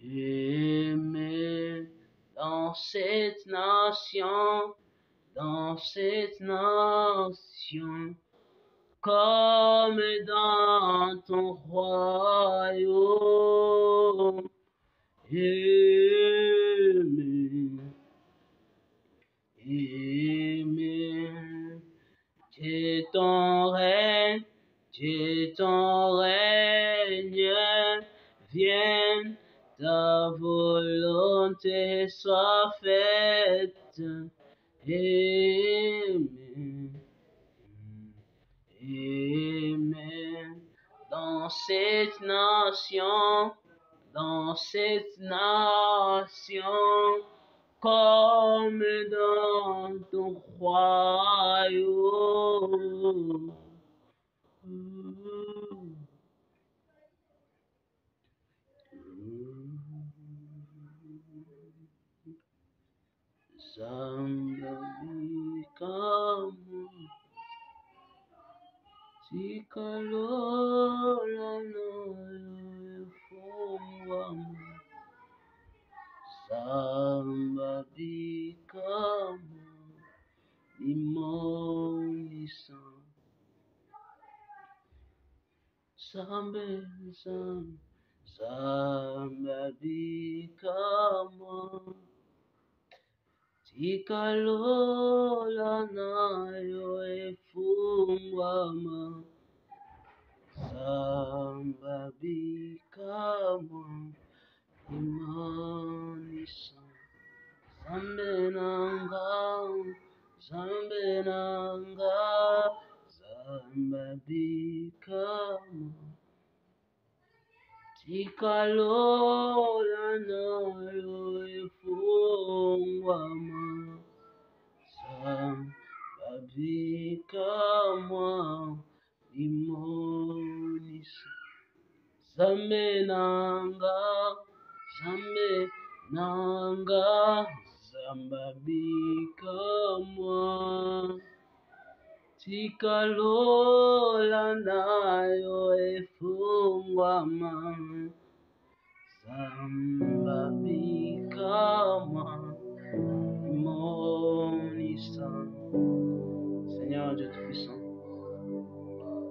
aimer dans cette nation, comme dans ton royaume. Aimer, c'est ton règne, vienne, ta volonté soit faite. Aimer dans cette nation, comme dans ton royaume. Zambabikamu, Tikalola naefungwamu. Zambabikamu, imonisa. Zambabikamu, Tikalola nayo efungwama. Zambabikamu, imanisa. Zambabikamu, Tikalola nayo efungwama. Zambabikamu, imonisa. Zambabikamu, Tikalola nayo efungwama. Zambabikamu, imonisa. Seigneur Dieu Tout-Puissant,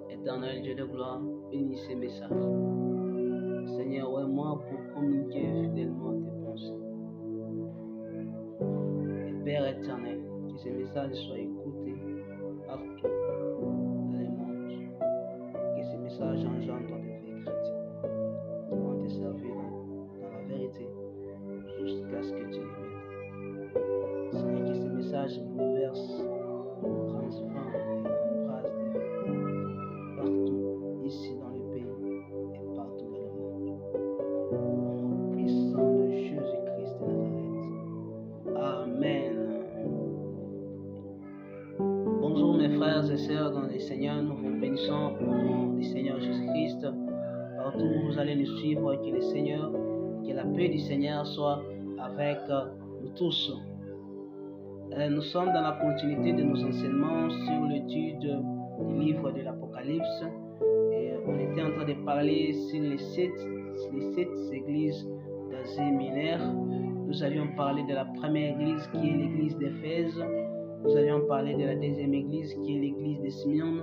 Éternel Dieu de gloire, bénis ces messages. Seigneur, ouais-moi pour communiquer fidèlement tes pensées. Et Père éternel, que ces messages soient écoutés partout dans le monde. Que ces messages engendrent des vrais chrétiens qui vont te servir dans la vérité jusqu'à ce que tu les viennes. Seigneur, que ces messages bouleversent, transforment et embrassent des vies partout, ici dans le pays et partout dans le monde. Au nom puissant de Jésus-Christ de Nazareth. Amen. Bonjour mes frères et sœurs dans le Seigneur, nous vous bénissons au nom du Seigneur Jésus-Christ. Partout où vous allez nous suivre, que le Seigneur, que la paix du Seigneur soit avec nous tous. Nous sommes dans la continuité de nos enseignements sur l'étude du livre de l'Apocalypse. Et on était en train de parler sur les sept églises d'Asie mineure. Nous allions parler de la première église qui est l'église d'Éphèse. Nous allions parler de la deuxième église qui est l'église de Smyrne.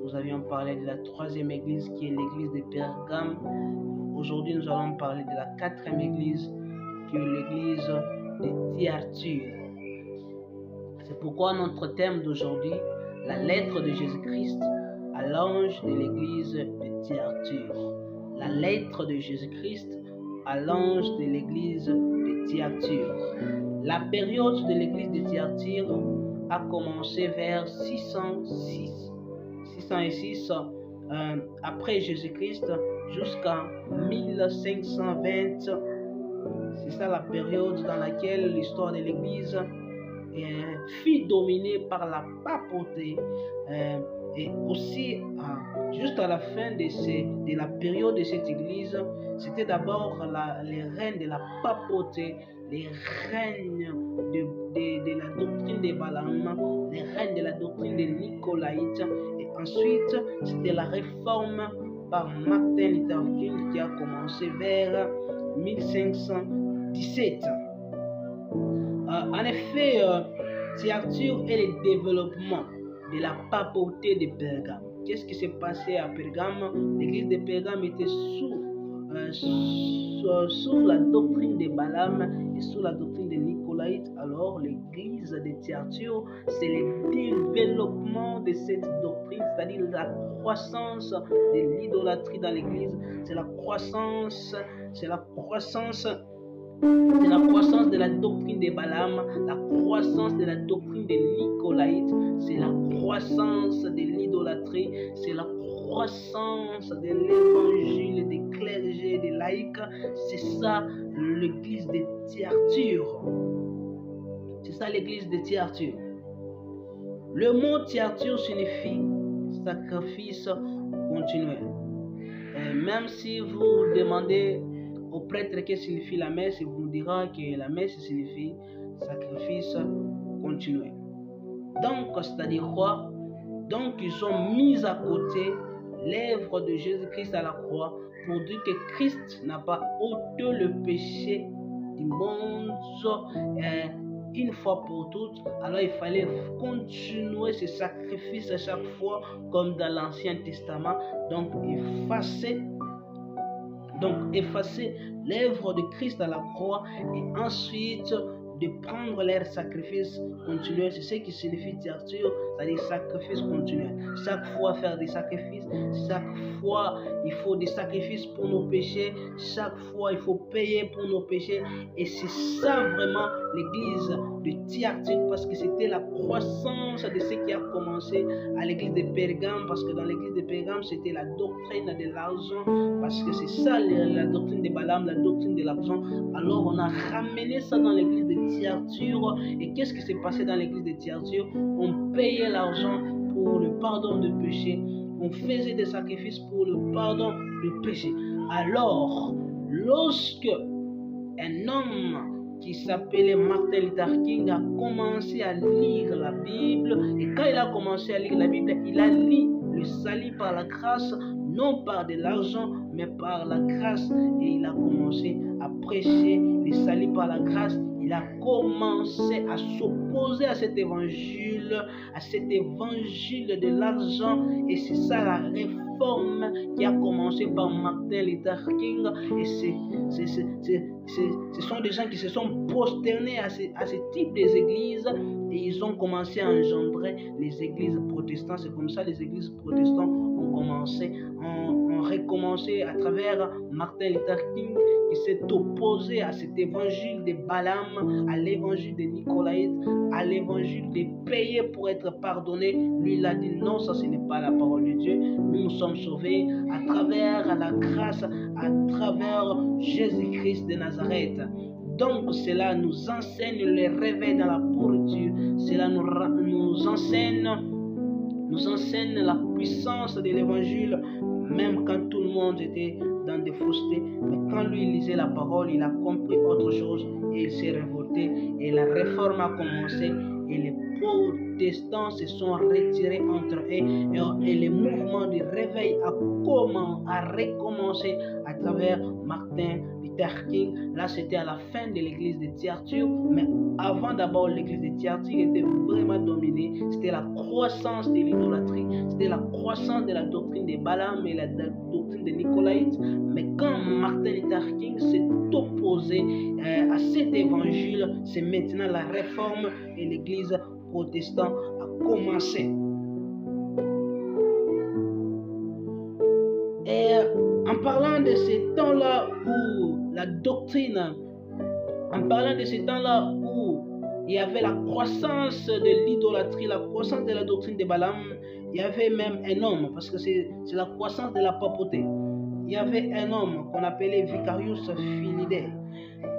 Nous avions parlé de la troisième église qui est l'église de Pergame. Aujourd'hui, nous allons parler de la quatrième église qui est l'église de Thyatire. C'est pourquoi notre thème d'aujourd'hui, la lettre de Jésus-Christ à l'ange de l'église de Thyatire. La lettre de Jésus-Christ à l'ange de l'église de Thyatire. La période de l'église de Thyatire a commencé vers 606 après Jésus-Christ jusqu'à 1520. C'est ça la période dans laquelle l'histoire de l'église fut dominée par la papauté. Et aussi, juste à la fin de la période de cette église, c'était d'abord les règnes de la papauté, les règnes de la doctrine de Balaam, les règnes de la doctrine des Nicolaïtes. Et ensuite, c'était la réforme par Martin Luther King qui a commencé vers 1517. En effet, Thyatire est le développement de la papauté de Pergame. Qu'est-ce qui s'est passé à Pergame? L'église de Pergame était sous la doctrine de Balaam et sous la doctrine de Nicolaïte. Alors l'église de Thyatire, c'est le développement de cette doctrine, c'est-à-dire la croissance de l'idolâtrie dans l'église. C'est la croissance de la doctrine de Balaam, la croissance de la doctrine de Nicolaïte, c'est la croissance de l'idolâtrie, c'est la croissance de l'évangile des clergés, des laïcs. C'est ça l'église de Thyatire. C'est ça l'église de Thyatire. Le mot Thyatire signifie sacrifice continuel. Et même si vous demandez au prêtre qu'est-ce que signifie la messe, il vous dira que la messe signifie sacrifice continuel. Donc, c'est-à-dire quoi? Donc, ils ont mis à côté l'œuvre de Jésus-Christ à la croix pour dire que Christ n'a pas ôté le péché du monde une fois pour toutes. Alors, il fallait continuer ce sacrifice à chaque fois comme dans l'Ancien Testament. Donc, effacer l'œuvre de Christ à la croix et ensuite de prendre leur sacrifice continuel. C'est ce qui signifie Thyatire, c'est-à-dire sacrifice continuel. Chaque fois faire des sacrifices, chaque fois il faut des sacrifices pour nos péchés, chaque fois il faut payer pour nos péchés. Et c'est ça vraiment l'église de Thyatire, parce que c'était la croissance de ce qui a commencé à l'église de Pergame, parce que dans l'église de Pergame c'était la doctrine de l'argent, parce que c'est ça la doctrine de Balaam, la doctrine de l'argent. Alors on a ramené ça dans l'église de Thyatire. Et qu'est-ce qui s'est passé dans l'église de Thyatire? On payait l'argent pour le pardon de péché, on faisait des sacrifices pour le pardon de péché. Alors, lorsque un homme qui s'appelait Martin Luther King a commencé à lire la Bible, et quand il a commencé à lire la Bible, il a lu le salut par la grâce, non par de l'argent, mais par la grâce. Et il a commencé à prêcher le salut par la grâce. Il a commencé à s'opposer à cet évangile de l'argent. Et c'est ça la réforme qui a commencé par Martin Luther King. Et ce sont des gens qui se sont prosternés à ce type d'églises. Et ils ont commencé à engendrer les églises protestantes. C'est comme ça les églises protestantes ont recommencé à travers Martin Luther King, qui s'est opposé à cet évangile de Balaam, à l'évangile de Nicolaïte, à l'évangile de payer pour être pardonné. Lui, il a dit non, ça ce n'est pas la parole de Dieu. Nous sommes sauvés à travers la grâce, à travers Jésus-Christ de Nazareth. Donc cela nous enseigne le réveil dans la pourriture. Cela nous enseigne la puissance de l'évangile, même quand tout le monde était dans des faussetés. Mais quand lui lisait la parole, il a compris autre chose et il s'est révolté. Et la réforme a commencé et les protestants se sont retirés entre eux. Et le mouvement du réveil a recommencé à travers Martin Luther King. Là, c'était à la fin de l'église de Thyatire. Mais avant d'abord, l'église de Thyatire était vraiment dominée. C'était la croissance de l'idolâtrie. C'était la croissance de la doctrine de Balaam et la doctrine de Nicolaïte. Mais quand Martin Luther King s'est opposé à cet évangile, c'est maintenant la réforme et l'église protestante a commencé. Et en parlant de ces temps-là où la doctrine, en parlant de ces temps-là où il y avait la croissance de l'idolâtrie, la croissance de la doctrine de Balaam, il y avait même un homme, parce que c'est la croissance de la papauté. Il y avait un homme qu'on appelait Vicarius Philidae.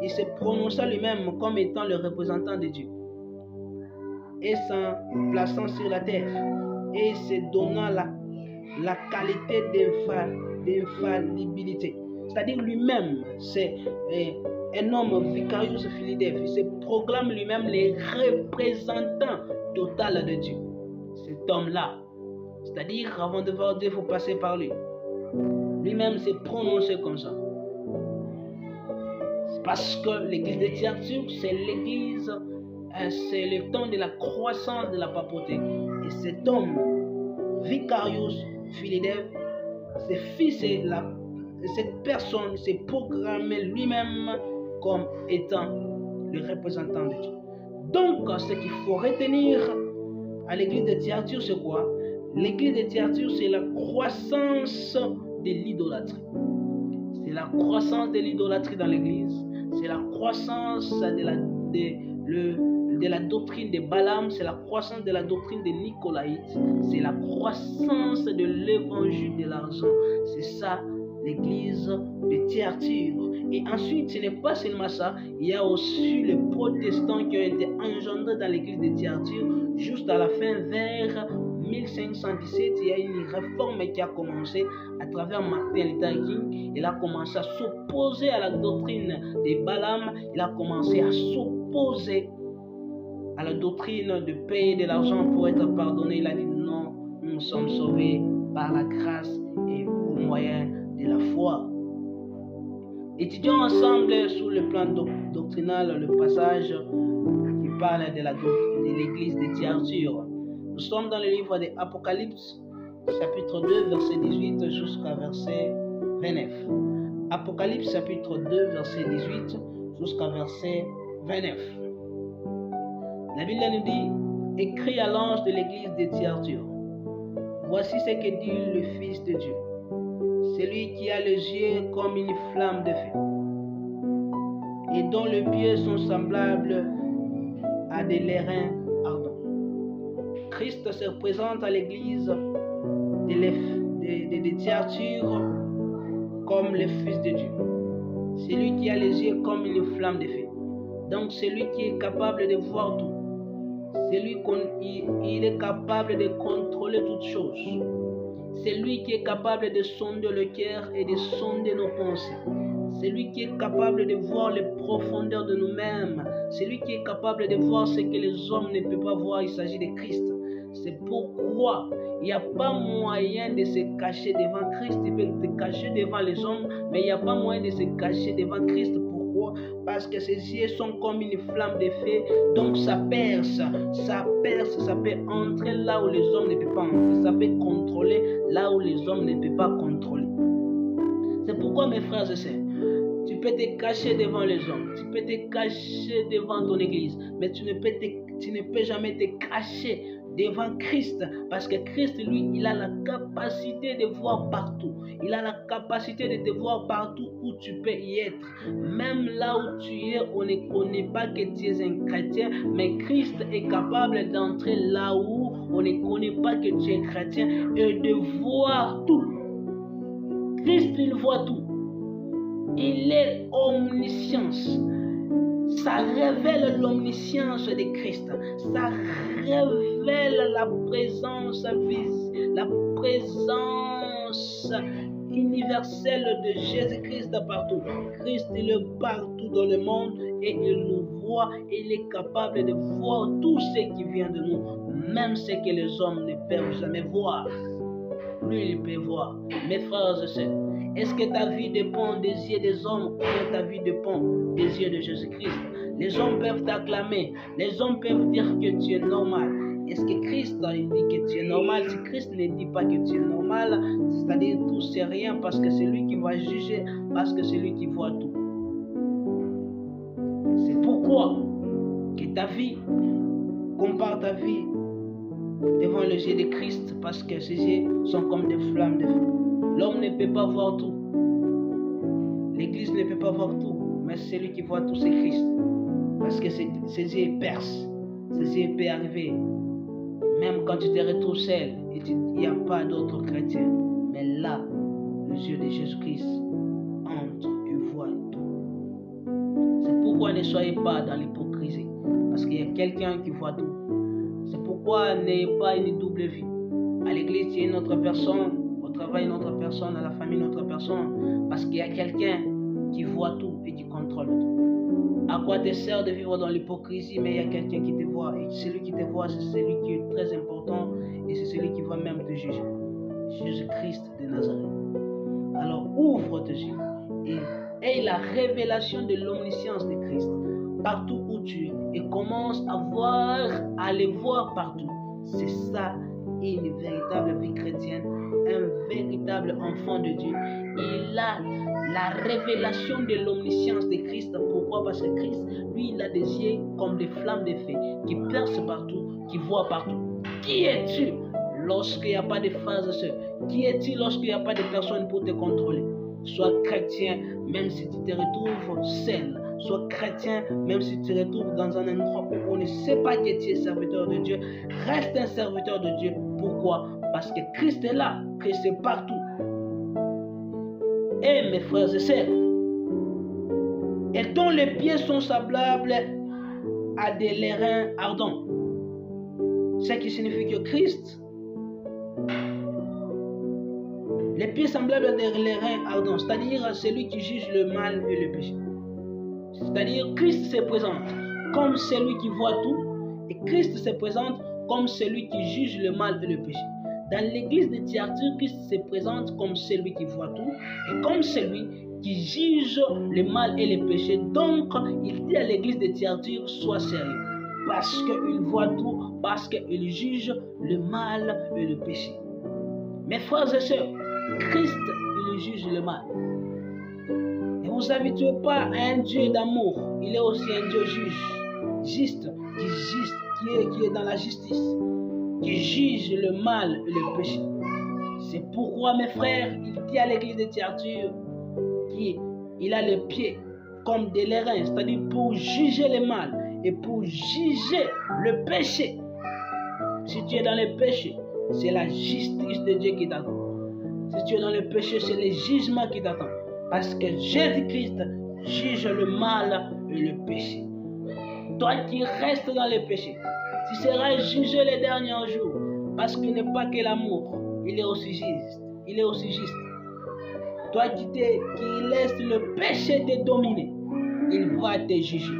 Il se prononça lui-même comme étant le représentant de Dieu, et s'en plaçant sur la terre, et se donnant la qualité d'infaillibilité. C'est-à-dire lui-même, c'est un homme, Vicarius Philidae. Il se proclame lui-même le représentant total de Dieu. Cet homme-là, c'est-à-dire avant de voir Dieu, il faut passer par lui. Lui-même s'est prononcé comme ça. Parce que l'église de Thyatire, c'est l'église, c'est le temps de la croissance de la papauté. Et cet homme, Vicarius Philidève, cette personne s'est proclamé lui-même comme étant le représentant de Dieu. Donc, ce qu'il faut retenir à l'église de Thyatire, c'est quoi? L'église de Thyatire, c'est la croissance de l'idolâtrie. C'est la croissance de l'idolâtrie dans l'église. C'est la croissance de la doctrine de Balaam. C'est la croissance de la doctrine des Nicolaïtes. C'est la croissance de l'évangile de l'argent. C'est ça, l'église de Thyatire. Et ensuite, ce n'est pas seulement ça. Il y a aussi les protestants qui ont été engendrés dans l'église de Thyatire. Juste à la fin, vers 1517, il y a une réforme qui a commencé à travers Martin Luther King. Il a commencé à s'opposer à la doctrine de Balaam. Il a commencé à s'opposer à la doctrine de payer de l'argent pour être pardonné. Il a dit non, nous sommes sauvés par la grâce et au moyen de la foi. Étudions ensemble sur le plan doctrinal le passage qui parle de l'église de Thyatire. Nous sommes dans le livre de Apocalypse, chapitre 2, verset 18 jusqu'à verset 29. Apocalypse, chapitre 2, verset 18 jusqu'à verset 29. La Bible nous dit, écrit à l'ange de l'église de Thyatire, voici ce que dit le Fils de Dieu, celui qui a les yeux comme une flamme de feu, et dont les pieds sont semblables à des lérins ardents. Christ se présente à l'église de Thyatire comme le Fils de Dieu. C'est lui qui a les yeux comme une flamme de feu. Donc c'est lui qui est capable de voir tout. C'est lui il est capable de contrôler toutes choses. C'est lui qui est capable de sonder le cœur et de sonder nos pensées. C'est lui qui est capable de voir les profondeurs de nous-mêmes. C'est lui qui est capable de voir ce que les hommes ne peuvent pas voir. Il s'agit de Christ. C'est pourquoi il n'y a pas moyen de se cacher devant Christ. Il peut se cacher devant les hommes, mais il n'y a pas moyen de se cacher devant Christ. Pourquoi? Parce que ses yeux sont comme une flamme de feu. Donc ça perce, ça peut entrer là où les hommes ne peuvent pas entrer. Ça peut contrôler là où les hommes ne peuvent pas contrôler. C'est pourquoi, mes frères et sœurs, tu peux te cacher devant les hommes, tu peux te cacher devant ton église, mais tu ne peux jamais te cacher devant Christ, parce que Christ, lui, il a la capacité de voir partout. Il a la capacité de te voir partout où tu peux y être. Même là où tu es, on ne connaît pas que tu es un chrétien, mais Christ est capable d'entrer là où on ne connaît pas que tu es chrétien et de voir tout. Christ, il voit tout. Il est omniscience. Ça révèle l'omniscience de Christ. Ça révèle la présence universelle de Jésus-Christ partout. Christ, il est partout dans le monde et il nous voit. Il est capable de voir tout ce qui vient de nous, même ce que les hommes ne peuvent jamais voir. Lui, il peut voir. Mes frères et sœurs, est-ce que ta vie dépend des yeux des hommes ou bien ta vie dépend des yeux de Jésus-Christ? Les hommes peuvent t'acclamer. Les hommes peuvent dire que tu es normal. Est-ce que Christ il dit que tu es normal? Si Christ ne dit pas que tu es normal, c'est-à-dire tout c'est rien, parce que c'est lui qui va juger, parce que c'est lui qui voit tout. C'est pourquoi que ta vie, compare ta vie devant les yeux de Christ, parce que ses yeux sont comme des flammes de feu. L'homme ne peut pas voir tout. L'église ne peut pas voir tout. Mais celui qui voit tout, c'est Christ. Parce que ses yeux percent. Ses yeux peuvent arriver. Même quand tu te retrouves seul, il n'y a pas d'autres chrétiens. Mais là, les yeux de Jésus-Christ entrent et voient tout. C'est pourquoi ne soyez pas dans l'hypocrisie. Parce qu'il y a quelqu'un qui voit tout. C'est pourquoi n'ayez pas une double vie. À l'église, il y a une autre personne. Au travail, une autre personne. À la famille, une autre personne. Parce qu'il y a quelqu'un qui voit tout et qui contrôle tout. À quoi te sert de vivre dans l'hypocrisie, mais il y a quelqu'un qui te voit. Et celui qui te voit, c'est celui qui est très important. Et c'est celui qui va même te juger. Jésus-Christ de Nazareth. Alors ouvre tes yeux et aie la révélation de l'omniscience de Christ partout où tu es et commence à les voir partout. C'est ça une véritable vie chrétienne, un véritable enfant de Dieu. Il a la révélation de l'omniscience de Christ. Pourquoi? Parce que Christ, lui, il a des yeux comme des flammes de feu qui percent partout, qui voient partout. Qui es-tu lorsqu'il n'y a pas de frères et sœurs? Qui es-tu lorsqu'il n'y a pas de personnes pour te contrôler? Sois chrétien même si tu te retrouves seul. Sois chrétien même si tu te retrouves dans un endroit où on ne sait pas que tu es serviteur de Dieu. Reste un serviteur de Dieu. Pourquoi? Parce que Christ est là. Christ est partout. Et mes frères et sœurs, et dont les pieds sont semblables à des lérins ardents. Ce qui signifie que Christ, les pieds semblables à des lérins ardents, c'est-à-dire celui qui juge le mal et le péché. C'est-à-dire Christ se présente comme celui qui voit tout et Christ se présente comme celui qui juge le mal et le péché. Dans l'église de Thyatire, Christ se présente comme celui qui voit tout et comme celui qui juge le mal et le péché. Donc, il dit à l'église de Thyatire, sois sérieux. Parce qu'il voit tout, parce qu'il juge le mal et le péché. Mes frères et sœurs, Christ, il juge le mal. Ne vous habituez pas à un Dieu d'amour. Il est aussi un Dieu juste, qui est dans la justice, qui juge le mal et le péché. C'est pourquoi, mes frères, il dit à l'église de Thyatire qu'il a les pieds comme des lérins, c'est-à-dire pour juger le mal et pour juger le péché. Si tu es dans le péché, c'est la justice de Dieu qui t'attend. Si tu es dans le péché, c'est le jugement qui t'attend. Parce que Jésus-Christ juge le mal et le péché. Toi qui restes dans le péché, tu seras jugé les derniers jours. Parce qu'il n'est pas que l'amour, il est aussi juste. Il est aussi juste. Toi qui laisses le péché te dominer, il va te juger.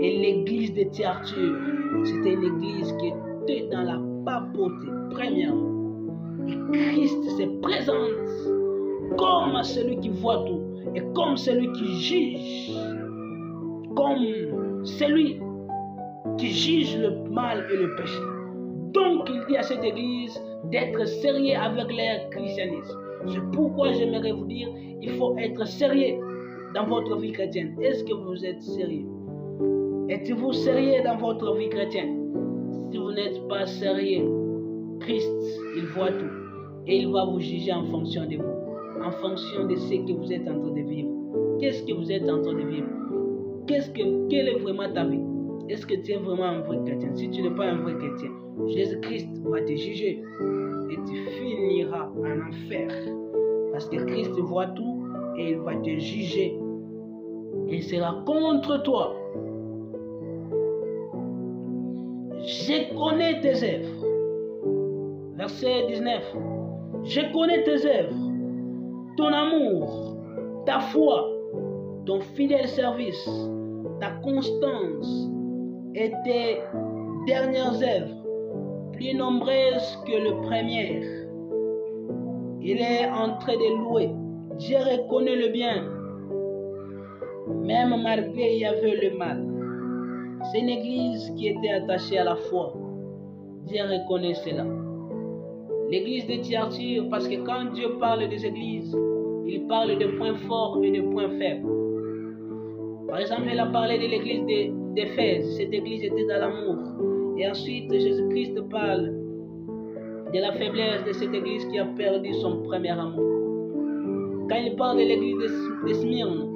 Et l'église de Thyatire, c'était une église qui était dans la papauté, premièrement. Et Christ se présente comme celui qui voit tout et comme celui qui juge, comme celui qui juge le mal et le péché. Donc il dit à cette église d'être sérieux avec leur christianisme. C'est pourquoi j'aimerais vous dire, il faut être sérieux dans votre vie chrétienne. Est-ce que vous êtes sérieux? Êtes-vous sérieux dans votre vie chrétienne? Si vous n'êtes pas sérieux, Christ, il voit tout. Et il va vous juger en fonction de vous, en fonction de ce que vous êtes en train de vivre. Qu'est-ce que vous êtes en train de vivre? Quelle est vraiment ta vie? Est-ce que tu es vraiment un vrai chrétien? Si tu n'es pas un vrai chrétien, Jésus-Christ va te juger et tu finiras en enfer. Parce que Christ voit tout et il va te juger. Il sera contre toi. Je connais tes œuvres. Verset 19. Je connais tes œuvres, ton amour, ta foi, ton fidèle service, ta constance et tes dernières œuvres, plus nombreuses que les premières. Il est en train de louer. Dieu reconnaît le bien, même malgré il y avait le mal. C'est une église qui était attachée à la foi. Dieu reconnaît cela. L'église de Thyatire, parce que quand Dieu parle des églises, il parle de points forts et de points faibles. Par exemple, il a parlé de l'église d'Éphèse. Cette église était dans l'amour. Et ensuite, Jésus-Christ parle de la faiblesse de cette église qui a perdu son premier amour. Quand il parle de l'église de Smyrne,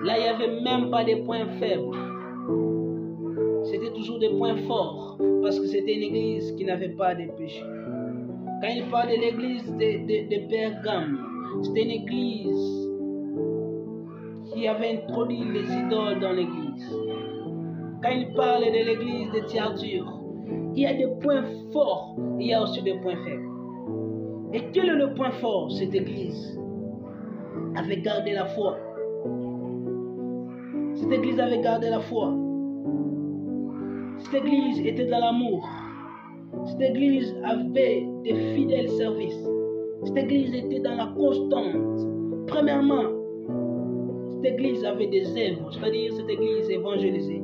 là, il n'y avait même pas de points faibles. C'était toujours des points forts, parce que c'était une église qui n'avait pas de péché. Quand il parle de l'église de Pergame, c'était une église qui avait introduit les idoles dans l'église. Quand il parle de l'église de Thyatire, il y a des points forts, il y a aussi des points faibles. Et quel est le point fort? Cette église avait gardé la foi. Cette église avait gardé la foi. Cette église était dans l'amour. Cette église avait des fidèles services. Cette église était dans la constante. Premièrement, Cette église avait des œuvres, c'est-à-dire cette église évangélisée.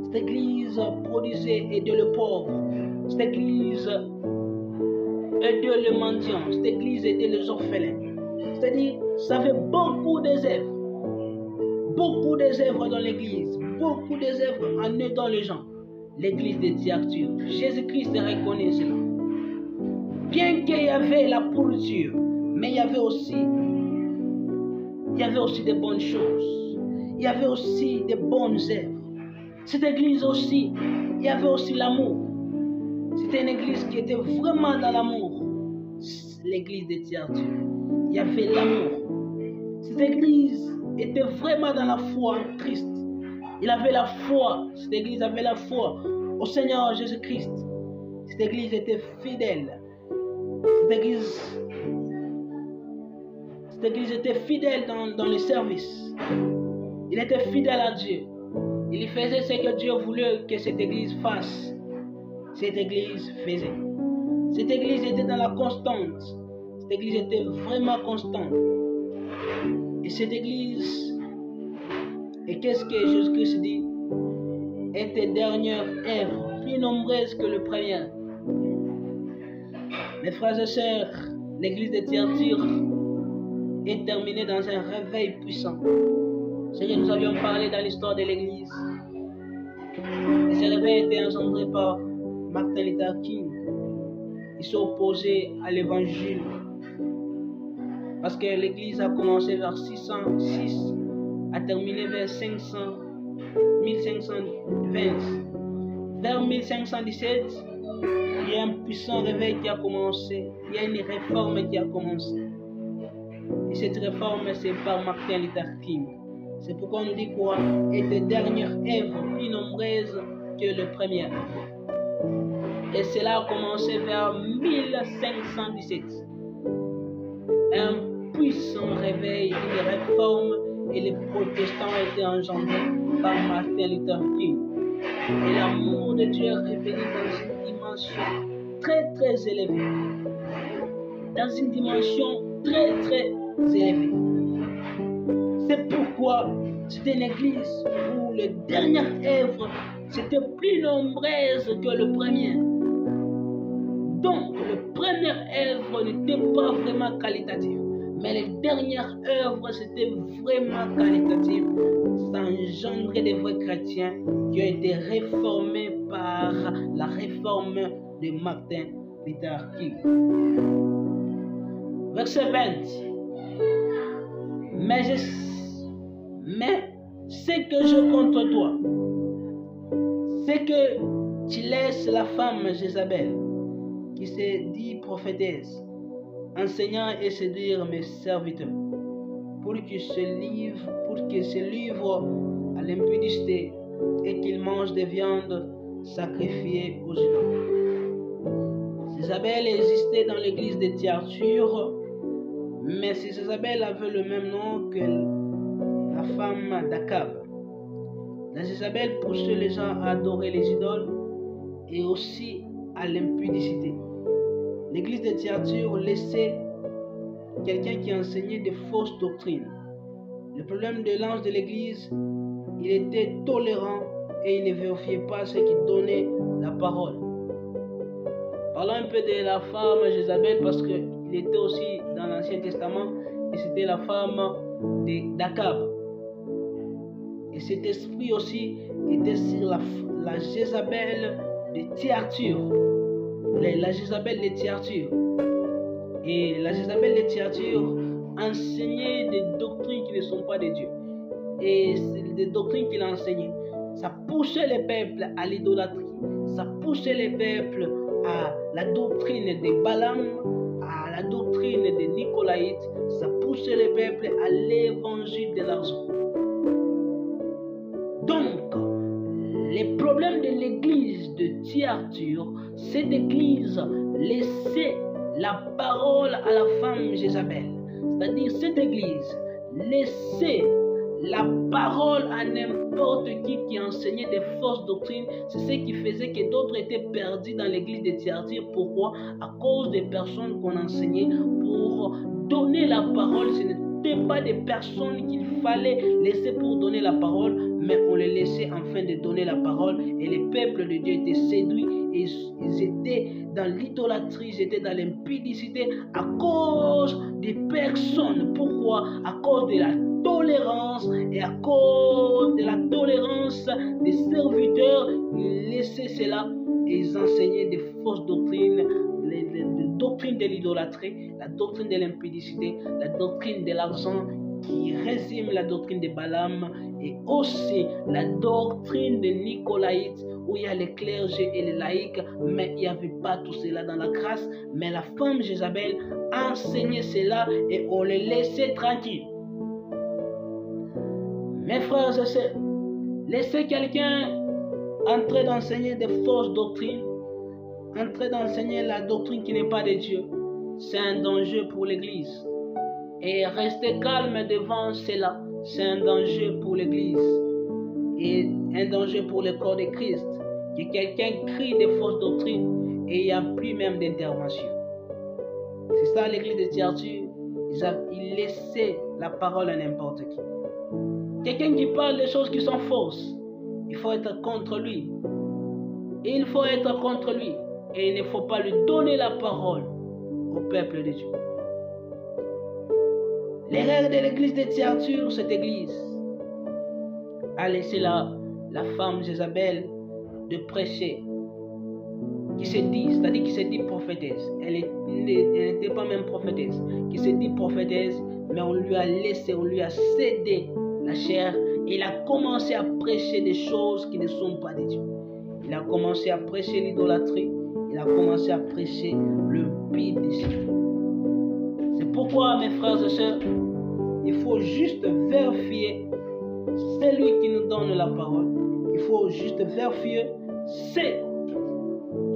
Cette église produisait aider le pauvre. Cette église aidait les mendiants. Cette église aidait les orphelins. C'est-à-dire, ça fait beaucoup des œuvres. Beaucoup des œuvres dans l'église. Beaucoup des œuvres en aidant les gens. L'église de Thyatire. Jésus-Christ reconnaît cela. Bien qu'il y avait la pourriture, mais il y avait aussi des bonnes choses. Il y avait aussi des bonnes œuvres. Cette église aussi, il y avait aussi l'amour. C'était une église qui était vraiment dans l'amour. L'église de Thyatire. Il y avait l'amour. Cette église était vraiment dans la foi en Christ. Il avait la foi. Cette église avait la foi au Seigneur Jésus-Christ. Cette église était fidèle. Cette église était fidèle dans le service. Il était fidèle à Dieu. Il faisait ce que Dieu voulait que cette église fasse. Cette église faisait. Cette église était dans la constante. Cette église était vraiment constante. Et cette église, et qu'est-ce que Jésus-Christ dit? Était dernière œuvre, plus nombreuse que le premier. Mes frères et sœurs, l'église de Thyatire est terminée dans un réveil puissant. Ce que nous avions parlé dans l'histoire de l'église. Et ce réveil était engendré par Martin Luther King. Il s'est opposé à l'évangile. Parce que l'église a commencé vers 606, a terminé vers 1520. Vers 1517, il y a un puissant réveil qui a commencé. Il y a une réforme qui a commencé. Et cette réforme, c'est par Martin Luther King. C'est pourquoi on nous dit quoi? Et des dernières œuvres plus nombreuses que le premier. Et cela a commencé vers 1517. Un puissant réveil, une réforme, et les protestants étaient engendrés par Martin Luther King. Et l'amour de Dieu est revenu dans une dimension très très élevée. Dans une dimension très très élevée. C'est pourquoi c'était une église où les dernières œuvres c'était plus nombreuses que le premier. Donc, le premier œuvre n'était pas vraiment qualitatif, mais les dernières œuvres c'était vraiment qualitatif. Ça engendrait des vrais chrétiens qui ont été réformés par la réforme de Martin Luther King. Verset 20. Mais ce que je contre toi, c'est que tu laisses la femme Jézabel, qui se dit prophétesse, enseignant et séduire mes serviteurs, pour qu'ils se livrent à l'impudicité et qu'ils mangent des viandes sacrifiées aux idoles. Jézabel existait dans l'église de Thyatire, mais Jézabel avait le même nom que la femme d'Akab. La Jézabel poussait les gens à adorer les idoles et aussi à l'impudicité. L'église de Thyatire laissait quelqu'un qui enseignait des fausses doctrines. Le problème de l'ange de l'église, il était tolérant et il ne vérifiait pas ce qui donnait la parole. Parlons un peu de la femme Jézabel parce qu'il était aussi dans l'Ancien Testament et c'était la femme d'Akab. Et cet esprit aussi était sur la Jézabel de Thyatire. La Jézabel de Thyatire. Et la Jézabel de Thyatire enseignait des doctrines qui ne sont pas de Dieu. Et des doctrines qu'il enseignait, ça poussait les peuples à l'idolâtrie. Ça poussait les peuples à la doctrine de Balaam, à la doctrine de Nicolaïtes. Ça poussait les peuples à l'évangile de l'argent. Donc, les problèmes de l'église de Thyatire, cette église laissait la parole à la femme Jézabel. C'est-à-dire, cette église laissait la parole à n'importe qui enseignait des fausses doctrines. C'est ce qui faisait que d'autres étaient perdus dans l'église de Thyatire. Pourquoi? À cause des personnes qu'on enseignait pour donner la parole. Ce n'est n'écoutait pas des personnes qu'il fallait laisser pour donner la parole, mais on les laissait afin de donner la parole. Et les peuples de Dieu étaient séduits et ils étaient dans l'idolâtrie, ils étaient dans l'impudicité à cause des personnes. Pourquoi? À cause de la tolérance et à cause de la tolérance des serviteurs, ils laissaient cela et ils enseignaient des fausses doctrines, les doctrines de l'idolâtrie, la doctrine de l'impudicité, la doctrine de l'argent qui résume la doctrine de Balaam et aussi la doctrine de Nicolaïtes où il y a les clergés et les laïcs, mais il n'y avait pas tout cela dans la grâce. Mais la femme Jézabel enseignait cela et on les laissait tranquilles. Mes frères et sœurs, laissez quelqu'un entrer d'enseigner des fausses doctrines, entrer d'enseigner la doctrine qui n'est pas de Dieu, c'est un danger pour l'Église. Et rester calme devant cela, c'est un danger pour l'Église et un danger pour le corps de Christ. Que quelqu'un crie des fausses doctrines et il n'y a plus même d'intervention. C'est ça l'Église de Thyatire, ils laissaient la parole à n'importe qui. Quelqu'un qui parle des choses qui sont fausses, il faut être contre lui. Il faut être contre lui. Et il ne faut pas lui donner la parole au peuple de Dieu. L'erreur de l'église de Thyatire, cette église, a laissé la femme Jézabel de prêcher, qui se dit, c'est-à-dire qui se dit prophétesse. Elle n'était pas même prophétesse, qui se dit prophétesse, mais on lui a laissé, on lui a cédé la chair. Il a commencé à prêcher des choses qui ne sont pas de Dieu. Il a commencé à prêcher l'idolâtrie. Il a commencé à prêcher le pidisme. C'est pourquoi, mes frères et sœurs, il faut juste vérifier celui qui nous donne la parole. Il faut juste vérifier ceux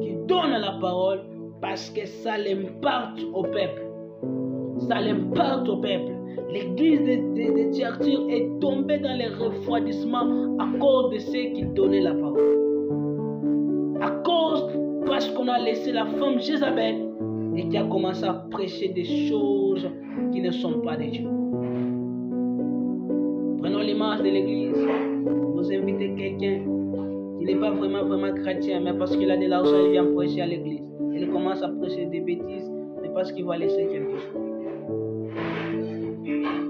qui donnent la parole parce que ça l'impacte au peuple. Ça l'impacte au peuple. L'église de Thyatire est tombée dans le refroidissement à cause de ceux qui donnaient la parole. À cause, parce qu'on a laissé la femme Jézabel et qui a commencé à prêcher des choses qui ne sont pas de Dieu. Prenons l'image de l'église. Vous invitez quelqu'un qui n'est pas vraiment chrétien, mais parce qu'il a de l'argent, il vient prêcher à l'église. Il commence à prêcher des bêtises, mais parce qu'il va laisser quelque chose.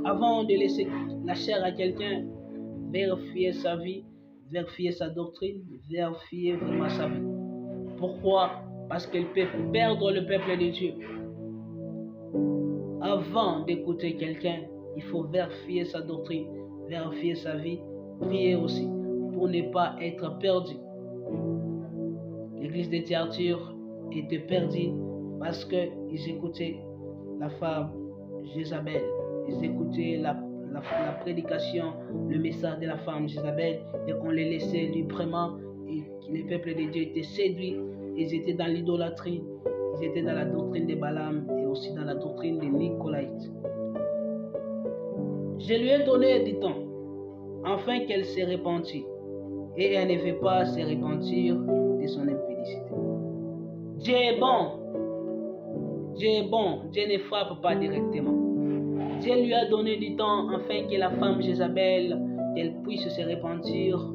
Avant de laisser la chair à quelqu'un, vérifier sa vie, vérifier sa doctrine, vérifier vraiment sa vie. Pourquoi? Parce qu'elle peut perdre le peuple de Dieu. Avant d'écouter quelqu'un, il faut vérifier sa doctrine, vérifier sa vie, prier aussi, pour ne pas être perdu. L'église de Thyatire était perdue parce qu'ils écoutaient la femme Jézabel. Ils écoutaient la prédication, le message de la femme Jézabel, et on les laissait librement. Et le peuple de Dieu était séduit. Ils étaient dans l'idolâtrie, ils étaient dans la doctrine de Balaam et aussi dans la doctrine de Nicolaïtes. Je lui ai donné du temps, afin qu'elle se repentit, et elle ne veut pas se repentir de son impudicité. Dieu est bon. Dieu est bon. Dieu ne frappe pas directement. Dieu lui a donné du temps afin que la femme Jézabel, qu'elle puisse se repentir,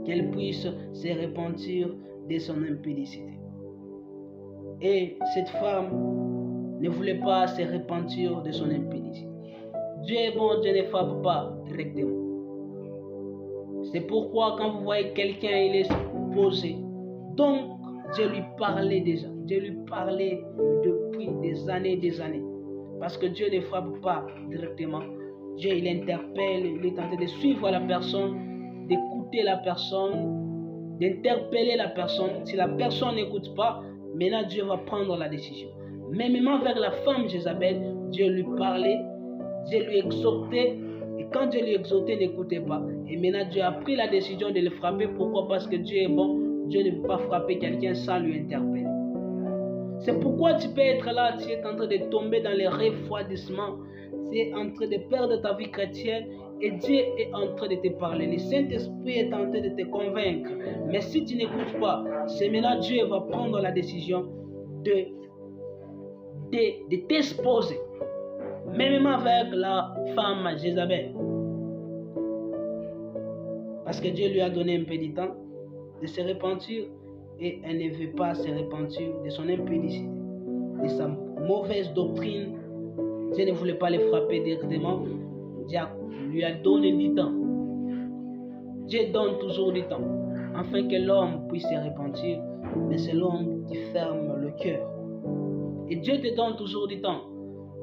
qu'elle puisse se repentir de son impudicité. Et cette femme ne voulait pas se repentir de son impudicité. Dieu est bon, Dieu ne frappe pas directement. C'est pourquoi quand vous voyez quelqu'un, il est posé. Donc, Dieu lui parlait déjà. Dieu lui parlait depuis des années. Parce que Dieu ne frappe pas directement. Dieu, il interpelle, il est en train de suivre la personne, d'écouter la personne, d'interpeller la personne. Si la personne n'écoute pas, maintenant Dieu va prendre la décision. Mais même avec la femme Jézabel, Dieu lui parlait, Dieu lui exhortait. Et quand Dieu lui exhortait, n'écoutait pas. Et maintenant Dieu a pris la décision de le frapper. Pourquoi? Parce que Dieu est bon. Dieu ne peut pas frapper quelqu'un sans lui interpeller. C'est pourquoi tu peux être là, tu es en train de tomber dans le refroidissement. Tu es en train de perdre ta vie chrétienne et Dieu est en train de te parler. Le Saint-Esprit est en train de te convaincre. Mais si tu n'écoutes pas, c'est maintenant Dieu va prendre la décision de t'exposer. Même avec la femme Jézabel. Parce que Dieu lui a donné un peu de temps de se repentir et elle ne veut pas se repentir de son impudicité, de sa mauvaise doctrine. Dieu ne voulait pas les frapper directement. Dieu lui a donné du temps. Dieu donne toujours du temps afin que l'homme puisse se repentir, mais c'est l'homme qui ferme le cœur. Et Dieu te donne toujours du temps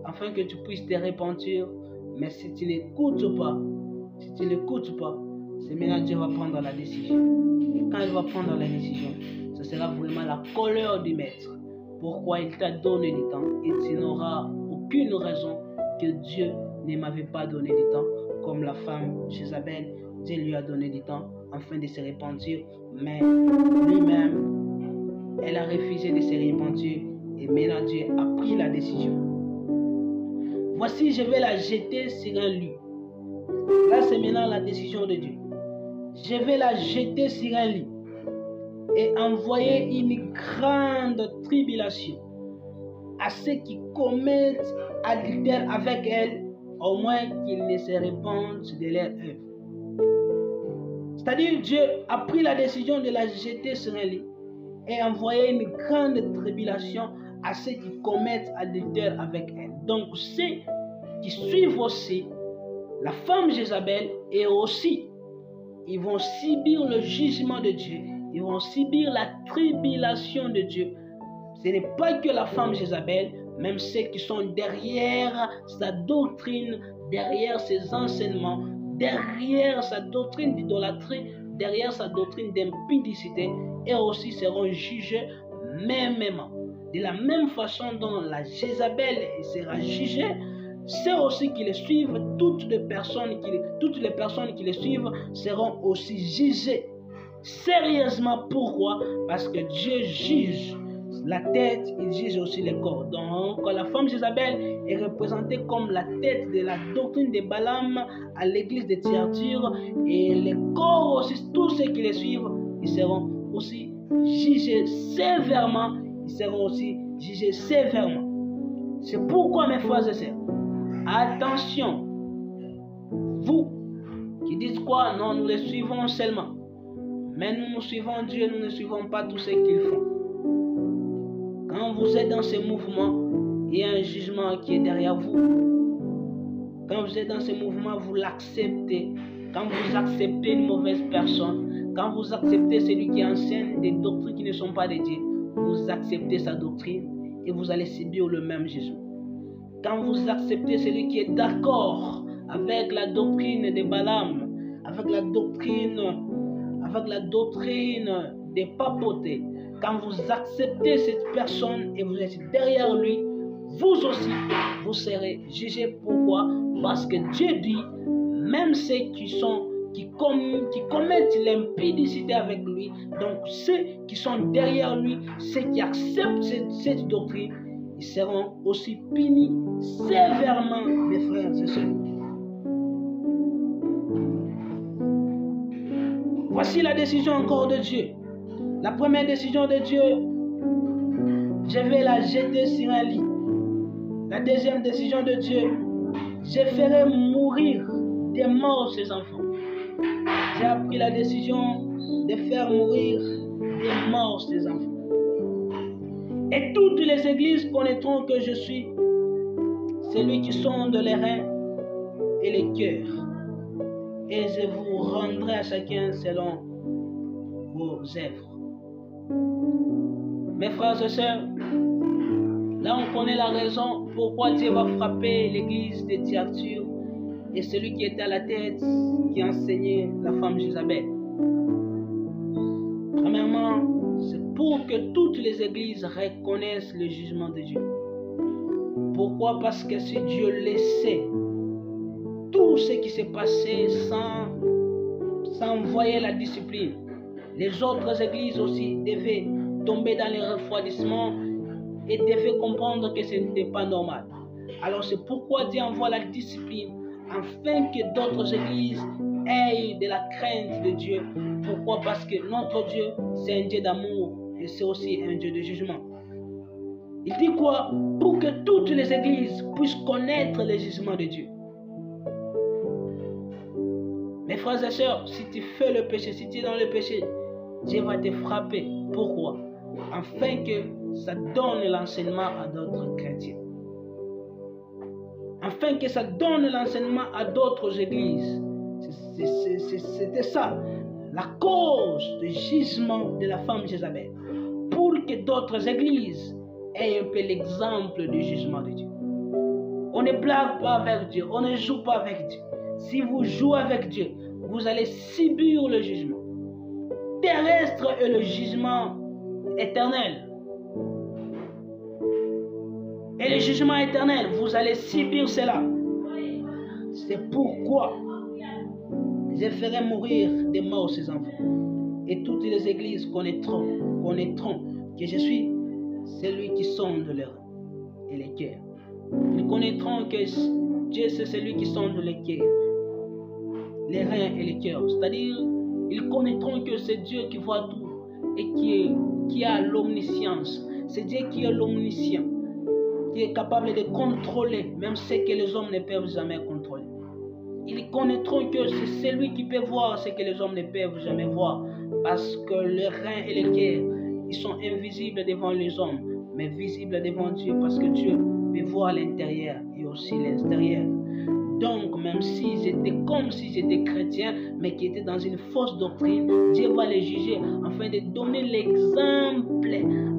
afin que tu puisses te repentir, mais si tu n'écoutes pas, c'est maintenant Dieu va prendre la décision. Quand il va prendre la décision, ce sera vraiment la colère du maître. Pourquoi il t'a donné du temps et tu n'auras aucune raison que Dieu ne m'avait pas donné du temps, comme la femme Jézabel. Dieu lui a donné du temps afin de se repentir, mais lui-même, elle a refusé de se repentir et maintenant Dieu a pris la décision. Voici, je vais la jeter sur un lit. Là, c'est maintenant la décision de Dieu. Je vais la jeter sur un lit et envoyer une grande tribulation à ceux qui commettent adultère avec elle, au moins qu'ils ne se repentent de leur œuvre. C'est-à-dire, Dieu a pris la décision de la jeter sur un lit et envoyer une grande tribulation à ceux qui commettent adultère avec elle. Donc, ceux qui suivent aussi la femme Jézabel et aussi, ils vont subir le jugement de Dieu. Ils vont subir la tribulation de Dieu. Ce n'est pas que la femme Jézabel, même ceux qui sont derrière sa doctrine, derrière ses enseignements, derrière sa doctrine d'idolâtrie, derrière sa doctrine d'impudicité, et aussi seront jugés mêmement. De la même façon dont la Jézabel sera jugée, ceux aussi qui les suivent, toutes les personnes qui les suivent seront aussi jugées sérieusement. Pourquoi? Parce que Dieu juge la tête, il juge aussi le corps. Donc la femme Jézabel est représentée comme la tête de la doctrine de Balaam à l'église de Thyatire, et les corps aussi, tous ceux qui les suivent, ils seront aussi jugés sévèrement. C'est pourquoi, mes frères et sœurs, attention, vous qui dites quoi? Non, nous les suivons seulement. Mais nous suivons Dieu, nous ne suivons pas tout ce qu'ils font. Quand vous êtes dans ce mouvement, il y a un jugement qui est derrière vous. Quand vous êtes dans ce mouvement, vous l'acceptez. Quand vous acceptez une mauvaise personne, quand vous acceptez celui qui enseigne des doctrines qui ne sont pas de Dieu, vous acceptez sa doctrine et vous allez subir le même jugement. Quand vous acceptez celui qui est d'accord avec la doctrine de Balaam, avec la doctrine des papautés, quand vous acceptez cette personne et vous êtes derrière lui, vous aussi, vous serez jugés. Pourquoi? Parce que Dieu dit, même ceux qui commettent l'impudicité avec lui, donc ceux qui sont derrière lui, ceux qui acceptent cette doctrine, ils seront aussi punis sévèrement, mes frères et sœurs. Voici la décision encore de Dieu. La première décision de Dieu, je vais la jeter sur un lit. La deuxième décision de Dieu, je ferai mourir des morts ces enfants. J'ai pris la décision de faire mourir des morts ces enfants. Et toutes les églises connaîtront que je suis celui qui sonde les reins et les cœurs. Et je vous rendrai à chacun selon vos œuvres. Mes frères et sœurs, là on connaît la raison pourquoi Dieu va frapper l'église de Thyatire et celui qui était à la tête, qui enseignait la femme Jézabel. Premièrement, c'est pour que toutes les églises reconnaissent le jugement de Dieu. Pourquoi? Parce que si Dieu laissait tout ce qui s'est passé sans envoyer la discipline, les autres églises aussi devaient tomber dans les refroidissements et devaient comprendre que ce n'était pas normal. Alors c'est pourquoi Dieu envoie la discipline, afin que d'autres églises aient de la crainte de Dieu. Pourquoi? Parce que notre Dieu, c'est un Dieu d'amour et c'est aussi un Dieu de jugement. Il dit quoi? Pour que toutes les églises puissent connaître les jugements de Dieu. Mes frères et sœurs, si tu fais le péché, si tu es dans le péché, Dieu va te frapper. Pourquoi? Afin que ça donne l'enseignement à d'autres chrétiens. Afin que ça donne l'enseignement à d'autres églises. C'était ça, la cause du jugement de la femme Jézabel. Pour que d'autres églises aient un peu l'exemple du jugement de Dieu. On ne blague pas avec Dieu, on ne joue pas avec Dieu. Si vous jouez avec Dieu, vous allez subir le jugement terrestre et le jugement éternel. Et le jugement éternel, vous allez subir cela. C'est pourquoi je ferai mourir des morts ces enfants. Et toutes les églises connaîtront que je suis celui qui sonde les reins et les cœurs. Ils connaîtront que Dieu c'est celui qui sonde les cœurs, les reins et les cœurs. C'est-à-dire, ils connaîtront que c'est Dieu qui voit tout et qui a l'omniscience. C'est Dieu qui est l'omniscient, qui est capable de contrôler même ce que les hommes ne peuvent jamais contrôler. Ils connaîtront que c'est celui qui peut voir ce que les hommes ne peuvent jamais voir, parce que les reins et les cœurs, ils sont invisibles devant les hommes, mais visibles devant Dieu, parce que Dieu peut voir l'intérieur et aussi l'extérieur. Donc, même si j'étais comme si j'étais chrétien, mais qui était dans une fausse doctrine, Dieu va les juger afin de donner l'exemple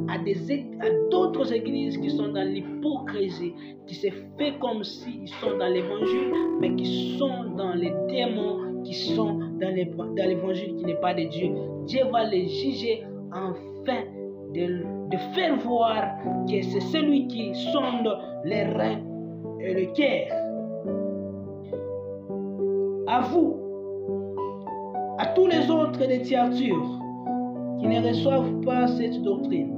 à d'autres églises qui sont dans l'hypocrisie, qui se fait comme s'ils sont dans l'évangile, mais qui sont dans les démons, qui sont dans l'évangile qui n'est pas de Dieu. Dieu va les juger afin de faire voir que c'est celui qui sonde les reins et le cœur. À vous, à tous les autres de Thyatire qui ne reçoivent pas cette doctrine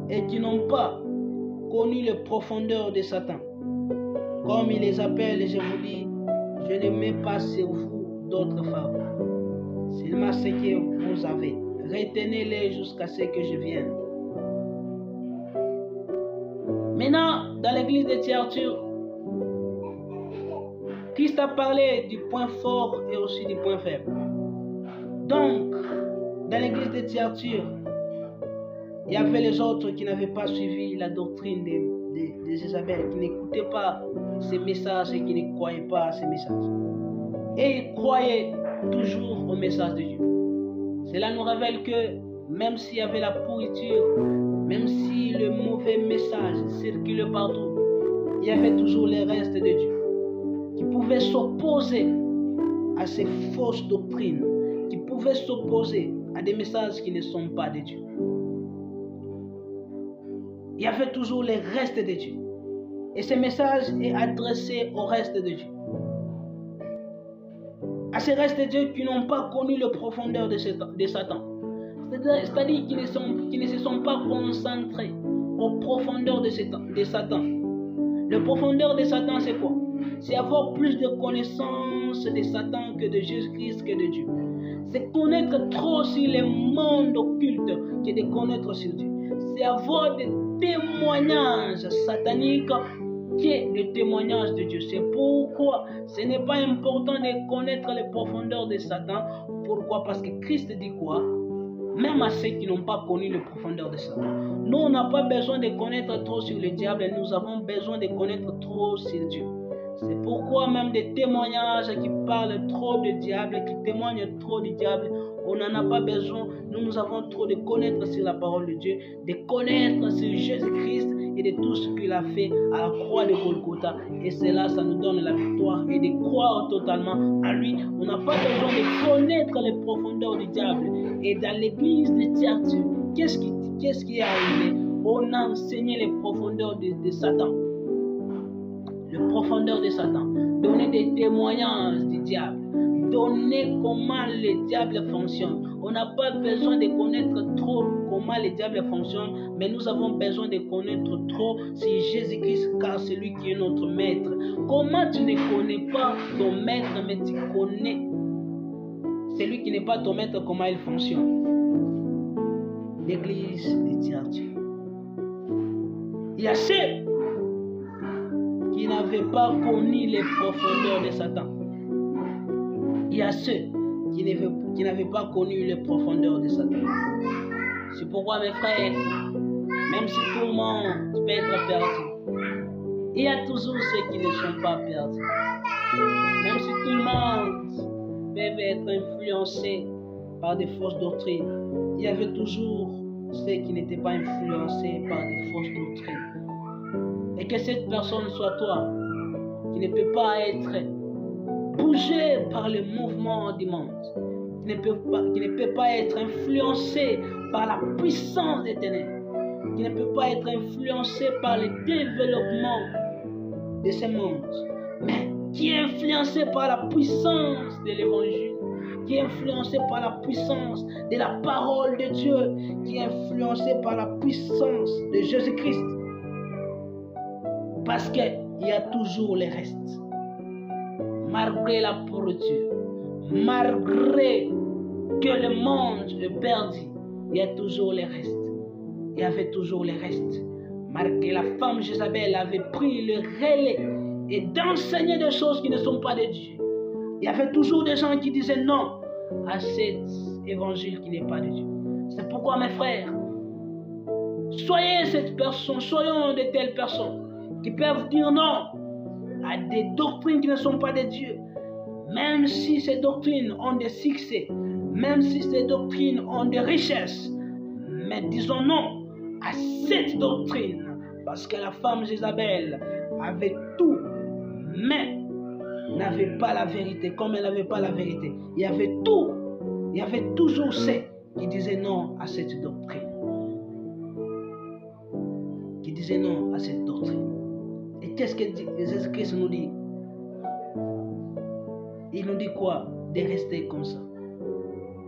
et qui n'ont pas connu les profondeurs de Satan, comme il les appelle, je vous dis, je ne mets pas sur vous d'autres fardeaux, seulement ce que vous avez. Retenez-les jusqu'à ce que je vienne. Maintenant, dans l'église de Thyatire, Christ a parlé du point fort et aussi du point faible. Donc, dans l'église de Thyatire, il y avait les autres qui n'avaient pas suivi la doctrine de Jézabel, qui n'écoutaient pas ces messages et qui ne croyaient pas à ces messages. Et ils croyaient toujours au message de Dieu. Cela nous révèle que même s'il y avait la pourriture, même si le mauvais message circulait partout, il y avait toujours les restes de Dieu qui pouvaient s'opposer à ces fausses doctrines, qui pouvaient s'opposer à des messages qui ne sont pas de Dieu. Il y avait toujours les restes de Dieu. Et ce message est adressé au reste de Dieu. À ces restes de Dieu qui n'ont pas connu la profondeur de Satan. C'est-à-dire qui ne se sont pas concentrés aux profondeurs de Satan. La profondeur de Satan, c'est quoi? C'est avoir plus de connaissances de Satan que de Jésus-Christ, que de Dieu. C'est connaître trop sur les mondes occultes que de connaître sur Dieu. C'est avoir des témoignages sataniques que des témoignages de Dieu. C'est pourquoi ce n'est pas important de connaître les profondeurs de Satan. Pourquoi? Parce que Christ dit quoi? Même à ceux qui n'ont pas connu les profondeurs de Satan. Nous, on n'a pas besoin de connaître trop sur le diable, nous avons besoin de connaître trop sur Dieu. C'est pourquoi même des témoignages qui parlent trop du diable, qui témoignent trop du diable, on n'en a pas besoin. Nous avons trop de connaître sur la parole de Dieu, de connaître sur Jésus-Christ et de tout ce qu'il a fait à la croix de Golgotha. Et cela, ça nous donne la victoire et de croire totalement à lui. On n'a pas besoin de connaître les profondeurs du diable. Et dans l'église de Thyatire, qu'est-ce qui est arrivé? On a enseigné les profondeurs de Satan. Les profondeurs de Satan. Donner des témoignages du diable. Donner comment le diable fonctionne. On n'a pas besoin de connaître trop comment le diable fonctionne, mais nous avons besoin de connaître trop sur Jésus-Christ, car c'est lui qui est notre maître. Comment tu ne connais pas ton maître, mais tu connais celui qui n'est pas ton maître, comment il fonctionne? L'église de Thyatire. Il y a ceux qui n'avaient pas connu les profondeurs de Satan. Il y a ceux qui n'avaient pas connu les profondeurs de Satan. C'est pourquoi, mes frères, même si tout le monde peut être perdu, il y a toujours ceux qui ne sont pas perdus. Même si tout le monde peut être influencé par des fausses doctrines, il y avait toujours ceux qui n'étaient pas influencés par des fausses doctrines. Et que cette personne soit toi, qui ne peut pas être bougé par le mouvement du monde, qui ne peut pas être influencé par la puissance des ténèbres, qui ne peut pas être influencé par le développement de ce monde, mais qui est influencé par la puissance de l'évangile, qui est influencé par la puissance de la parole de Dieu, qui est influencé par la puissance de Jésus-Christ. Parce qu'il y a toujours les restes. Malgré la pourriture, malgré que le monde est perdu, il y a toujours les restes. Il y avait toujours les restes. Malgré la femme Jézabel avait pris le relais et d'enseigner des choses qui ne sont pas de Dieu. Il y avait toujours des gens qui disaient non à cet évangile qui n'est pas de Dieu. C'est pourquoi, mes frères, soyez cette personne, soyons de telles personnes qui peuvent dire non à des doctrines qui ne sont pas de Dieu. Même si ces doctrines ont des succès, même si ces doctrines ont des richesses, mais disons non à cette doctrine, parce que la femme Jézabel avait tout, mais n'avait pas la vérité. Comme elle n'avait pas la vérité, il y avait tout, il y avait toujours ceux qui disaient non à cette doctrine, qui disaient non à cette doctrine. Et qu'est-ce que Jésus-Christ nous dit? Il nous dit quoi? De rester comme ça.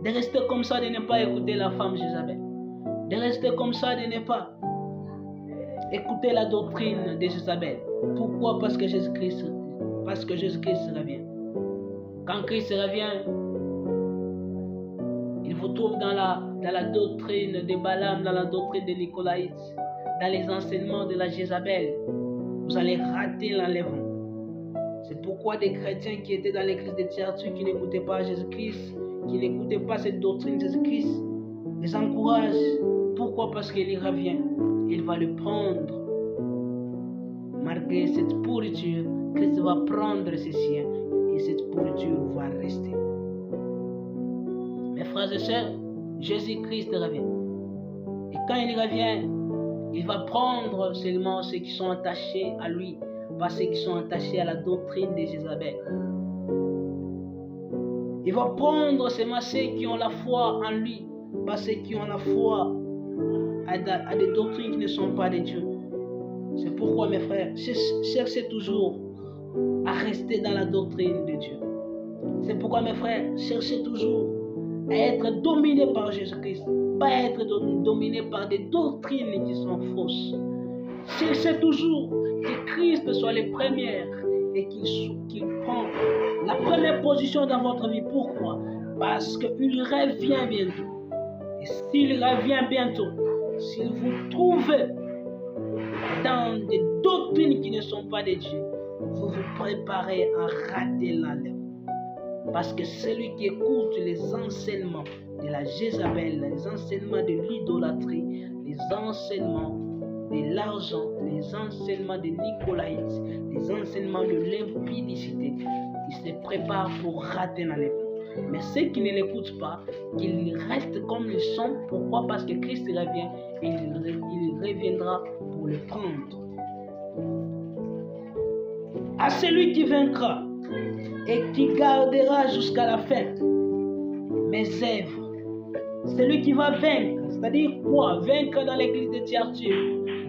De rester comme ça, de ne pas écouter la femme Jézabel. De rester comme ça, de ne pas écouter la doctrine de Jézabel. Pourquoi? Parce que Jésus-Christ revient. Quand Christ revient, il vous trouve dans la doctrine de Balaam, dans la doctrine de Nicolaïte, dans les enseignements de la Jézabel. Vous allez rater l'enlèvement. C'est pourquoi des chrétiens qui étaient dans l'église de Thyatire, qui n'écoutaient pas Jésus-Christ, qui n'écoutaient pas cette doctrine de Jésus-Christ, les encouragent. Pourquoi? Parce qu'il y revient. Il va le prendre. Malgré cette pourriture, Christ va prendre ses siens et cette pourriture va rester. Mes frères et sœurs, Jésus-Christ revient. Et quand il revient, il va prendre seulement ceux qui sont attachés à lui, pas ceux qui sont attachés à la doctrine de Jézabel. Il va prendre seulement ceux qui ont la foi en lui, pas ceux qui ont la foi à des doctrines qui ne sont pas de Dieu. C'est pourquoi, mes frères, cherchez toujours à rester dans la doctrine de Dieu. C'est pourquoi, mes frères, cherchez toujours à être dominés par Jésus-Christ, pas être dominés par des doctrines qui sont fausses. Cherchez toujours que Christ soit le premier et qu'il prend la première position dans votre vie. Pourquoi? Parce qu'il revient bientôt. Et s'il revient bientôt, s'il vous trouve dans des doctrines qui ne sont pas de Dieu, vous vous préparez à rater l'enlèvement. Parce que celui qui écoute les enseignements de la Jézabel, les enseignements de l'idolâtrie, les enseignements de l'argent, les enseignements de Nicolaïte, les enseignements de l'impudicité, il se prépare pour rater l'enlèvement. Mais ceux qui ne l'écoutent pas, qu'ils restent comme ils sont. Pourquoi? Parce que Christ revient et il reviendra pour le prendre. À celui qui vaincra et qui gardera jusqu'à la fin mes œuvres. Celui qui va vaincre, c'est-à-dire quoi? Vaincre dans l'église de Thyatire,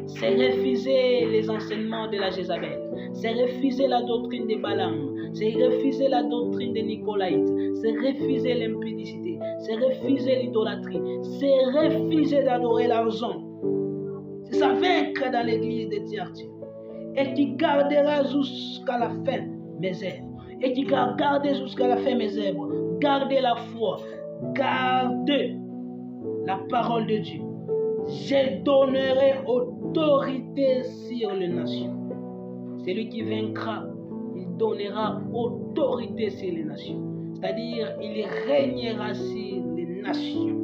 c'est refuser les enseignements de la Jézabel, c'est refuser la doctrine de Balaam, c'est refuser la doctrine de Nicolaïte, c'est refuser l'impudicité, c'est refuser l'idolâtrie, c'est refuser d'adorer l'argent. C'est ça, vaincre dans l'église de Thyatire. Et qui gardera jusqu'à la fin mes œuvres. Et qui gardez jusqu'à la fin mes œuvres. Gardez la foi. Gardez la parole de Dieu. Je donnerai au autorité sur les nations. Celui qui vaincra, il donnera autorité sur les nations. C'est-à-dire, il régnera sur les nations.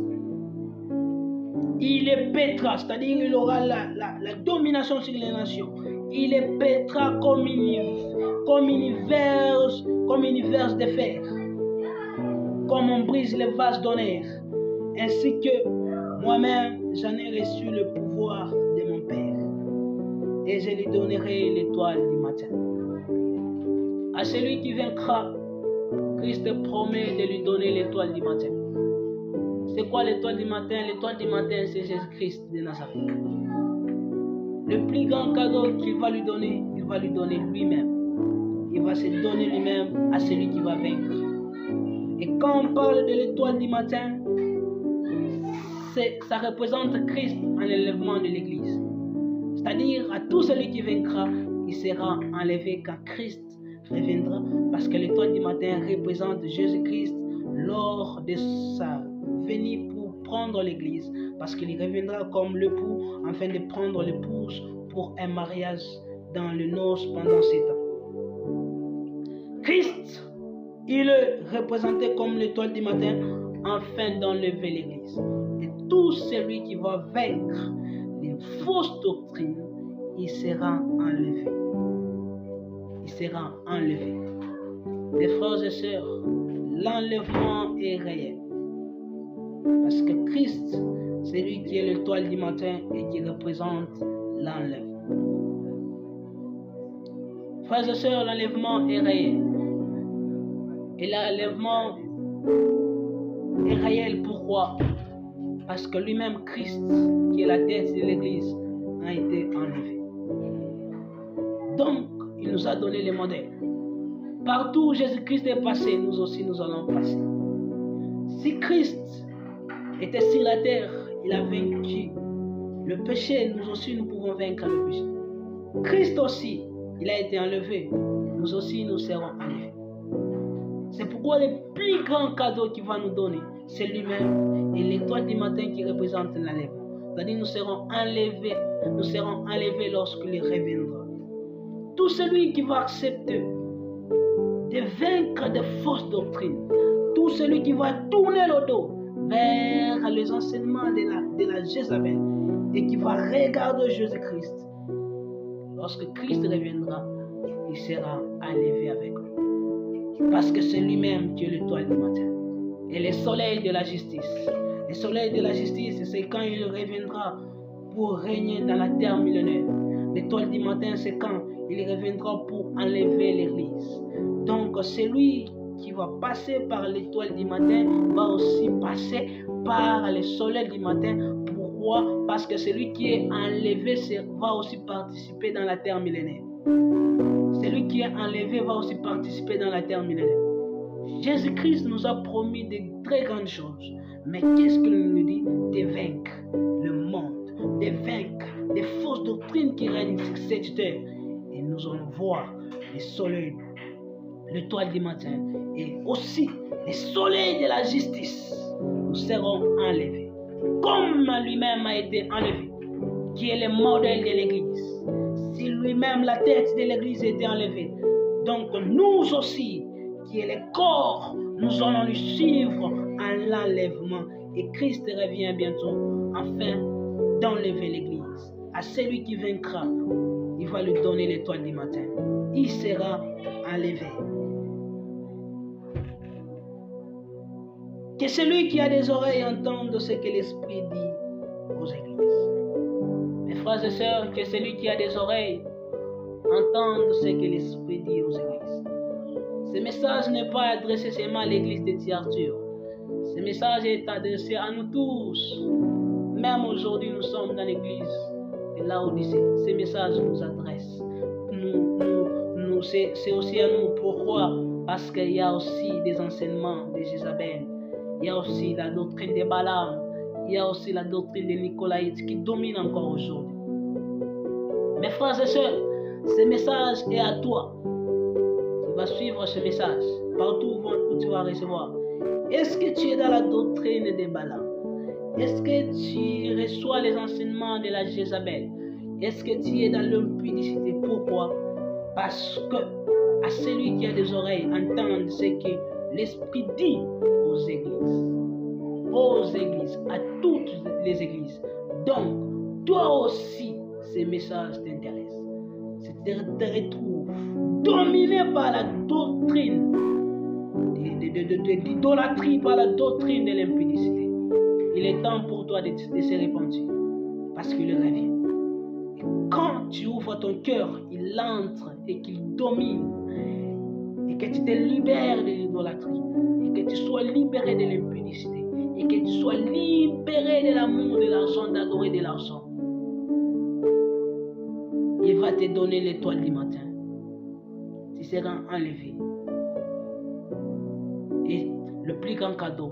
Il les pètera, c'est-à-dire, il aura la domination sur les nations. Il les pètera comme univers de fer. Comme on brise les vases d'honneur. Ainsi que moi-même, j'en ai reçu le pouvoir de mon Père. Et je lui donnerai l'étoile du matin. À celui qui vaincra, Christ promet de lui donner l'étoile du matin. C'est quoi l'étoile du matin? L'étoile du matin, c'est Jésus-Christ de Nazareth. Le plus grand cadeau qu'il va lui donner, il va lui donner lui-même. Il va se donner lui-même à celui qui va vaincre. Et quand on parle de l'étoile du matin, ça représente Christ en l'enlèvement de l'Église. C'est-à-dire à tout celui qui vaincra, il sera enlevé quand Christ reviendra. Parce que l'étoile du matin représente Jésus-Christ lors de sa venue pour prendre l'Église. Parce qu'il reviendra comme l'époux afin de prendre l'épouse pour un mariage dans le noces pendant 7 ans. Christ, il est représenté comme l'étoile du matin afin d'enlever l'Église. Et tout celui qui va vaincre les fausses doctrines, il sera enlevé. Il sera enlevé. Mes frères et sœurs, l'enlèvement est réel. Parce que Christ, c'est lui qui est l'étoile du matin et qui représente l'enlèvement. Frères et sœurs, l'enlèvement est réel. Et l'enlèvement est réel. Pourquoi? Parce que lui-même, Christ, qui est la tête de l'Église, a été enlevé. Donc, il nous a donné les modèles. Partout où Jésus-Christ est passé, nous aussi nous allons passer. Si Christ était sur la terre, il a vaincu le péché, nous aussi nous pouvons vaincre le péché. Christ aussi, il a été enlevé, nous aussi nous serons enlevés. C'est pourquoi le plus grand cadeau qu'il va nous donner, c'est lui-même et l'étoile du matin qui représente l'enlèvement. C'est-à-dire nous serons enlevés lorsqu'il reviendra. Tout celui qui va accepter de vaincre des fausses doctrines, tout celui qui va tourner le dos vers les enseignements de la Jézabel et qui va regarder Jésus-Christ, lorsque Christ reviendra, il sera enlevé avec lui. Parce que c'est lui-même qui est l'étoile du matin et le soleil de la justice. Le soleil de la justice, c'est quand il reviendra pour régner dans la terre millénaire. L'étoile du matin, c'est quand il reviendra pour enlever l'Église. Donc, celui qui va passer par l'étoile du matin va aussi passer par le soleil du matin. Pourquoi? Parce que celui qui est enlevé va aussi participer dans la terre millénaire. Celui qui est enlevé va aussi participer dans la terre millénaire. Jésus-Christ nous a promis de très grandes choses. Mais qu'est-ce qu'il nous dit? De vaincre le monde, de vaincre les fausses doctrines qui règnent sur cette terre. Et nous allons voir le soleil, l'étoile du matin et aussi le soleil de la justice. Nous serons enlevés. Comme lui-même a été enlevé, qui est le modèle de l'Église. Si lui-même, la tête de l'Église, était enlevée, donc nous aussi, qui est le corps, nous allons lui suivre à l'enlèvement. Et Christ revient bientôt afin d'enlever l'Église. À celui qui vaincra, il va lui donner l'étoile du matin. Il sera enlevé. Que celui qui a des oreilles entende ce que l'Esprit dit aux églises. Mes frères et sœurs, que celui qui a des oreilles entende ce que l'Esprit dit aux églises. Ce message n'est pas adressé seulement à l'église de Thiarture. Ce message est adressé à nous tous. Même aujourd'hui, nous sommes dans l'église de Laodicée. Ce message nous adresse. C'est aussi à nous. Pourquoi? Parce qu'il y a aussi des enseignements de Jézabel. Il y a aussi la doctrine de Balaam. Il y a aussi la doctrine de Nicolaïtes qui domine encore aujourd'hui. Mes frères et sœurs, ce message est à toi. Tu vas suivre ce message partout où tu vas recevoir. Est-ce que tu es dans la doctrine de Balaam? Est-ce que tu reçois les enseignements de la Jézabel? Est-ce que tu es dans l'impudicité? Pourquoi? Parce que à celui qui a des oreilles, entende ce que l'Esprit dit aux églises. Aux églises, à toutes les églises. Donc, toi aussi, ces messages t'intéressent. Tu te retrouves dominé par la doctrine d'idolâtrie, par la doctrine de l'impudicité. Il est temps pour toi de se repentir parce qu'il revient. Et quand tu ouvres ton cœur, il entre et qu'il domine. Et que tu te libères de l'idolâtrie. Et que tu sois libéré de l'impudicité. Et que tu sois libéré de l'amour de l'argent, d'adorer de l'argent. Il va te donner l'étoile du matin. Tu seras enlevé. Et le plus grand cadeau,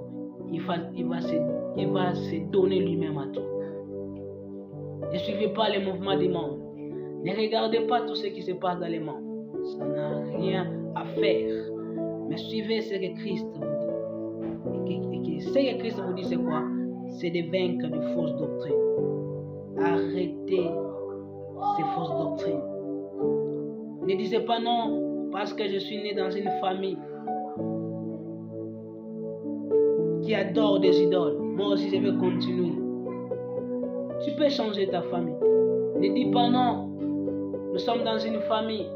il va se donner lui-même à toi. Ne suivez pas les mouvements du monde. Ne regardez pas tout ce qui se passe dans les mondes. Ça n'a rien à faire. Mais suivez ce que Christ vous dit. Et ce que Christ vous dit, c'est quoi? C'est de vaincre de fausses doctrines. Arrêtez ces fausses doctrines. Ne disez pas non parce que je suis né dans une famille qui adore des idoles. Moi aussi, je vais continuer. Tu peux changer ta famille. Ne dis pas non. Nous sommes dans une famille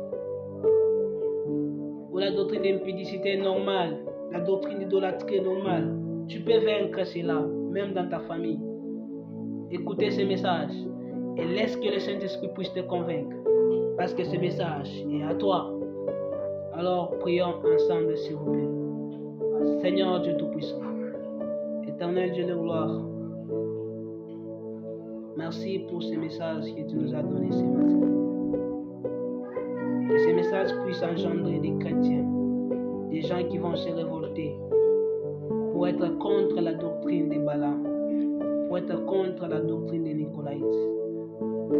où la doctrine d'impudicité est normale, la doctrine d'idolâtrie est normale. Tu peux vaincre cela, même dans ta famille. Écoutez ce message et laisse que le Saint-Esprit puisse te convaincre. Parce que ce message est à toi. Alors prions ensemble, s'il vous plaît. Seigneur Dieu Tout-Puissant, Éternel Dieu de gloire, merci pour ce message que tu nous as donné ce matin. Que ces messages puissent engendrer des chrétiens, des gens qui vont se révolter pour être contre la doctrine des Balaam, pour être contre la doctrine des Nicolaïtes,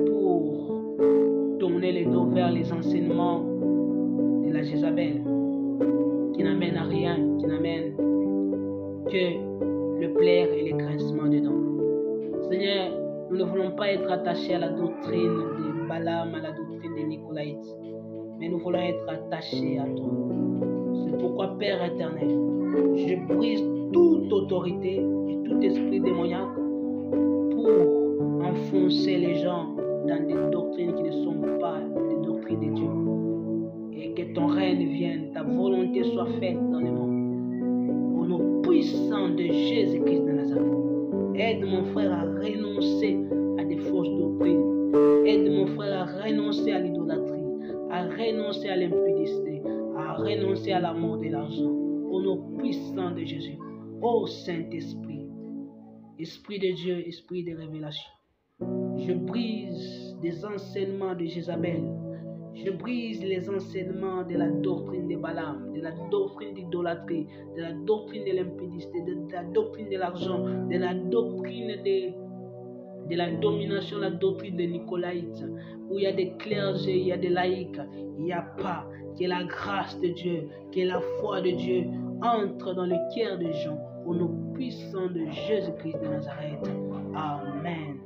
pour tourner les dos vers les enseignements de la Jézabel, qui n'amènent à rien, qui n'amènent que le plaire et les grincements dedans. Seigneur, nous ne voulons pas être attachés à la doctrine de Balaam, à la doctrine des Nicolaïtes, mais nous voulons être attachés à toi. C'est pourquoi, Père éternel, je brise toute autorité et tout esprit démoniaque pour enfoncer les gens dans des doctrines qui ne sont pas des doctrines de Dieu. Et que ton règne vienne, ta volonté soit faite dans le monde. Au nom puissant de Jésus-Christ de Nazareth. Aide mon frère à renoncer à des fausses doctrines. Aide mon frère à renoncer à l'idolâtrie, à renoncer à l'impudicité, à renoncer à l'amour de l'argent. Au nom puissant de Jésus. Ô Saint-Esprit, Esprit de Dieu, Esprit de révélation, je brise des enseignements de Jézabel. Je brise les enseignements de la doctrine de Balaam, de la doctrine d'idolâtrie, de la doctrine de l'impudicité, de la doctrine de l'argent, de la doctrine de la domination, la doctrine des Nicolaïtes, où il y a des clergés, il y a des laïcs, il n'y a pas. Que la grâce de Dieu, que la foi de Dieu entre dans le cœur des gens, au nom puissant de Jésus-Christ de Nazareth. Amen.